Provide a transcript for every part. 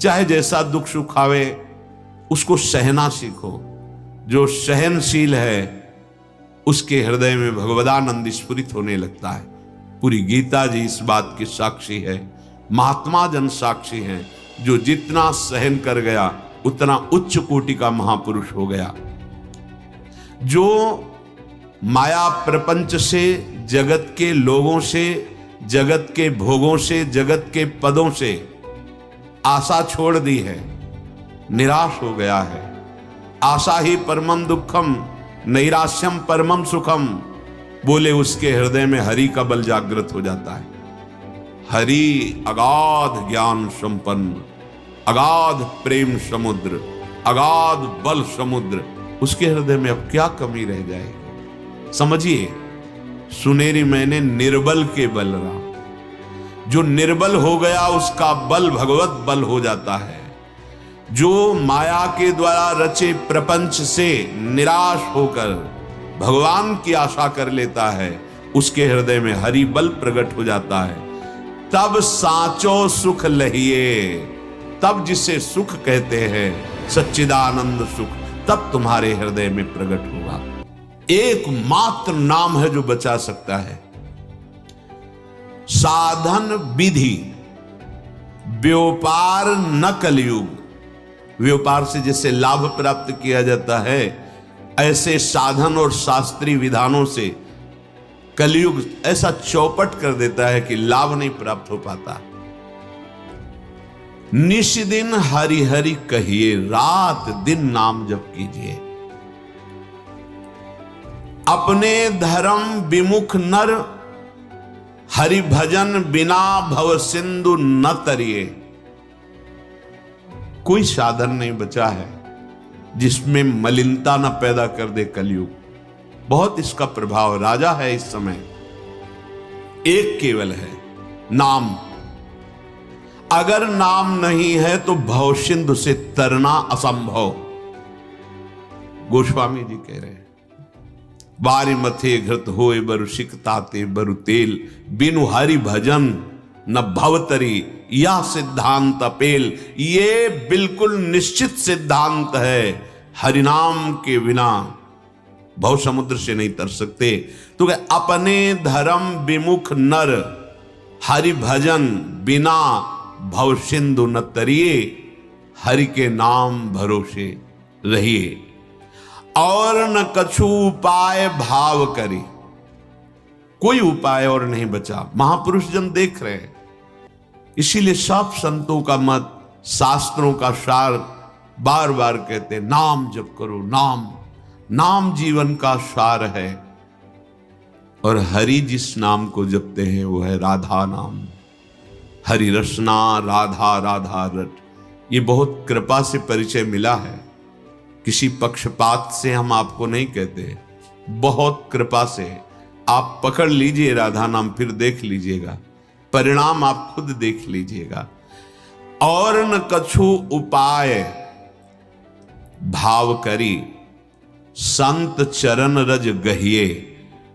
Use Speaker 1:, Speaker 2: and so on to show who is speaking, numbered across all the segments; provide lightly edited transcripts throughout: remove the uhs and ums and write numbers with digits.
Speaker 1: चाहे जैसा दुख सुख आवे उसको सहना सीखो। जो सहनशील है उसके हृदय में भगवदानंद स्फुरित होने लगता है। पूरी गीता जी इस बात की साक्षी है, महात्मा जन साक्षी हैं। जो जितना सहन कर गया उतना उच्च कोटि का महापुरुष हो गया। जो माया प्रपंच से, जगत के लोगों से, जगत के भोगों से, जगत के पदों से आशा छोड़ दी है, निराश हो गया है। आशा ही परमम दुखम नैराश्यम परमम सुखम बोले, उसके हृदय में हरि का बल जागृत हो जाता है। हरि अगाध ज्ञान संपन्न, अगाध प्रेम समुद्र, अगाध बल समुद्र, उसके हृदय में अब क्या कमी रह जाएगी। समझिए, सुनेरी मैंने निर्बल के बल रहा। जो निर्बल हो गया उसका बल भगवत बल हो जाता है। जो माया के द्वारा रचे प्रपंच से निराश होकर भगवान की आशा कर लेता है, उसके हृदय में हरि बल प्रकट हो जाता है। तब साचो सुख लहिए, तब जिसे सुख कहते हैं सच्चिदानंद सुख, तब तुम्हारे हृदय में प्रकट होगा। एकमात्र नाम है जो बचा सकता है। साधन विधि व्यापार न कलयुग। व्यापार से जैसे लाभ प्राप्त किया जाता है, ऐसे साधन और शास्त्रीय विधानों से कलयुग ऐसा चौपट कर देता है कि लाभ नहीं प्राप्त हो पाता। निश दिन हरि हरि कहिए, रात दिन नाम जप कीजिए। अपने धर्म विमुख नर हरि भजन बिना भव सिंधु न तरिए। कोई साधन नहीं बचा है जिसमें मलिनता न पैदा कर दे कलयुग। बहुत इसका प्रभाव। राजा है इस समय, एक केवल है, नाम। अगर नाम नहीं है तो भव सिंधु से तरना असंभव। गोस्वामी जी कह रहे हैं, बारी मथे घृत होए बरु सिकताते बरु तेल, बिनु हरि भजन न भवतरी या सिद्धांत अपेल। ये बिल्कुल निश्चित सिद्धांत है, हरिनाम के बिना भव समुद्र से नहीं तर सकते। तो अपने धर्म विमुख नर हरि भजन बिना भव सिंधु न तरिए। हरि के नाम भरोसे रहिए और न कछु उपाय भाव करी। कोई उपाय और नहीं बचा। महापुरुष जन देख रहे हैं, इसीलिए सब संतों का मत, शास्त्रों का सार बार बार कहते हैं, नाम जप करो। नाम, नाम जीवन का सार है। और हरि जिस नाम को जपते हैं वो है राधा नाम। हरि रसना राधा राधा रट। ये बहुत कृपा से परिचय मिला है, किसी पक्षपात से हम आपको नहीं कहते, बहुत कृपा से। आप पकड़ लीजिए राधा नाम, फिर देख लीजिएगा परिणाम, आप खुद देख लीजिएगा। और न कछु उपाय भाव करी, संत चरण रज गहिए।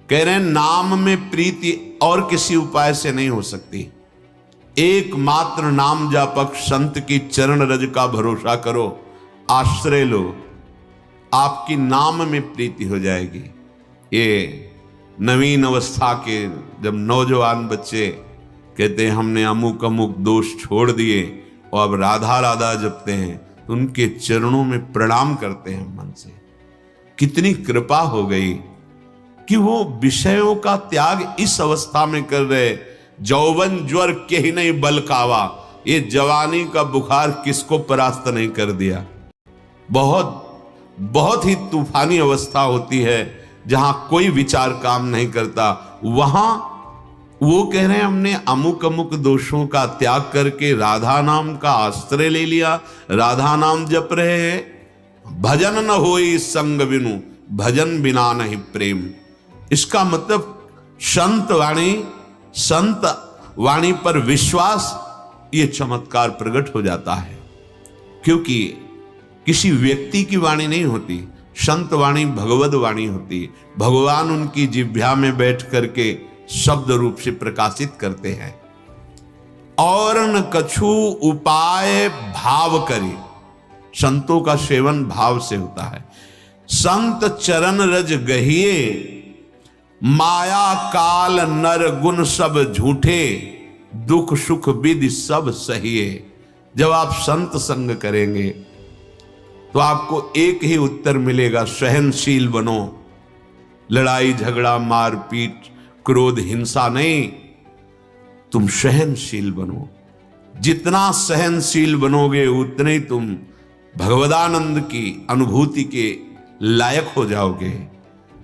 Speaker 1: कह रहे हैं नाम में प्रीति और किसी उपाय से नहीं हो सकती। एकमात्र नाम जापक संत की चरण रज का भरोसा करो, आश्रय लो, आपकी नाम में प्रीति हो जाएगी। ये नवीन अवस्था के जब नौजवान बच्चे कहते हैं हमने अमुक अमुक दोष छोड़ दिए और अब राधा राधा जपते हैं, तो उनके चरणों में प्रणाम करते हैं मन से। कितनी कृपा हो गई कि वो विषयों का त्याग इस अवस्था में कर रहे। जौवन ज्वर के ही नहीं बल कावा। ये जवानी का बुखार किसको परास्त नहीं कर दिया। बहुत बहुत ही तूफानी अवस्था होती है जहां कोई विचार काम नहीं करता। वहां वो कह रहे हैं हमने अमुक अमुक दोषों का त्याग करके राधा नाम का आश्रय ले लिया, राधा नाम जप रहे हैं। भजन न होई संग बिनु, भजन बिना नहीं प्रेम। इसका मतलब संत वाणी पर विश्वास, ये चमत्कार प्रकट हो जाता है। क्योंकि किसी व्यक्ति की वाणी नहीं होती, संत वाणी भगवद वाणी होती। भगवान उनकी जिह्वा में बैठ करके शब्द रूप से प्रकाशित करते हैं। और न कछु उपाय भाव करे। संतों का सेवन भाव से होता है। संत चरण रज गहिए, माया काल नर गुण सब झूठे, दुख सुख विधि सब सहिए। जब आप संत संग करेंगे तो आपको एक ही उत्तर मिलेगा, सहनशील बनो। लड़ाई झगड़ा मारपीट क्रोध हिंसा नहीं, तुम सहनशील बनो। जितना सहनशील बनोगे उतने ही तुम भगवदानंद की अनुभूति के लायक हो जाओगे।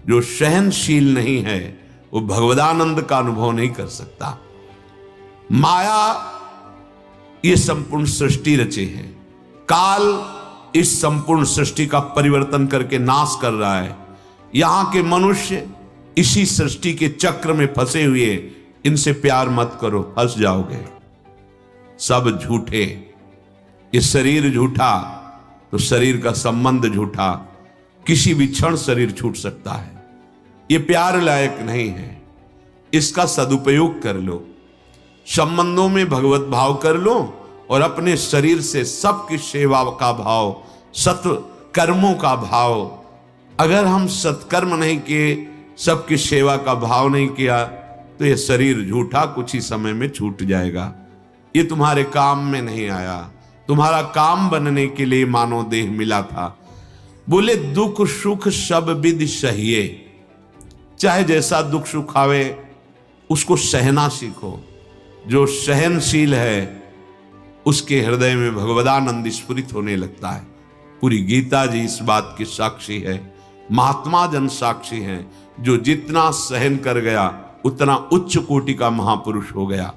Speaker 1: जो सहनशील नहीं है वो भगवदानंद का अनुभव नहीं कर सकता। माया ये संपूर्ण सृष्टि रचे है, काल इस संपूर्ण सृष्टि का परिवर्तन करके नाश कर रहा है। यहां के मनुष्य इसी सृष्टि के चक्र में फंसे हुए, इनसे प्यार मत करो, फंस जाओगे। सब झूठे, ये शरीर झूठा तो शरीर का संबंध झूठा, किसी भी क्षण शरीर छूट सकता है। ये प्यार लायक नहीं है, इसका सदुपयोग कर लो। संबंधों में भगवत भाव कर लो और अपने शरीर से सबकी सेवा का भाव, सत्कर्मों का भाव। अगर हम सत्कर्म नहीं किए, सबकी सेवा का भाव नहीं किया, तो ये शरीर झूठा कुछ ही समय में छूट जाएगा। ये तुम्हारे काम में नहीं आया। तुम्हारा काम बनने के लिए मानव देह मिला था। बोले दुख सुख सब विधि सहिए। चाहे जैसा दुख सुख आवे उसको सहना सीखो। जो सहनशील है उसके हृदय में भगवदानंद स्फुरित होने लगता है। पूरी गीता जी इस बात की साक्षी है, महात्मा जन साक्षी हैं। जो जितना सहन कर गया उतना उच्च कोटि का महापुरुष हो गया।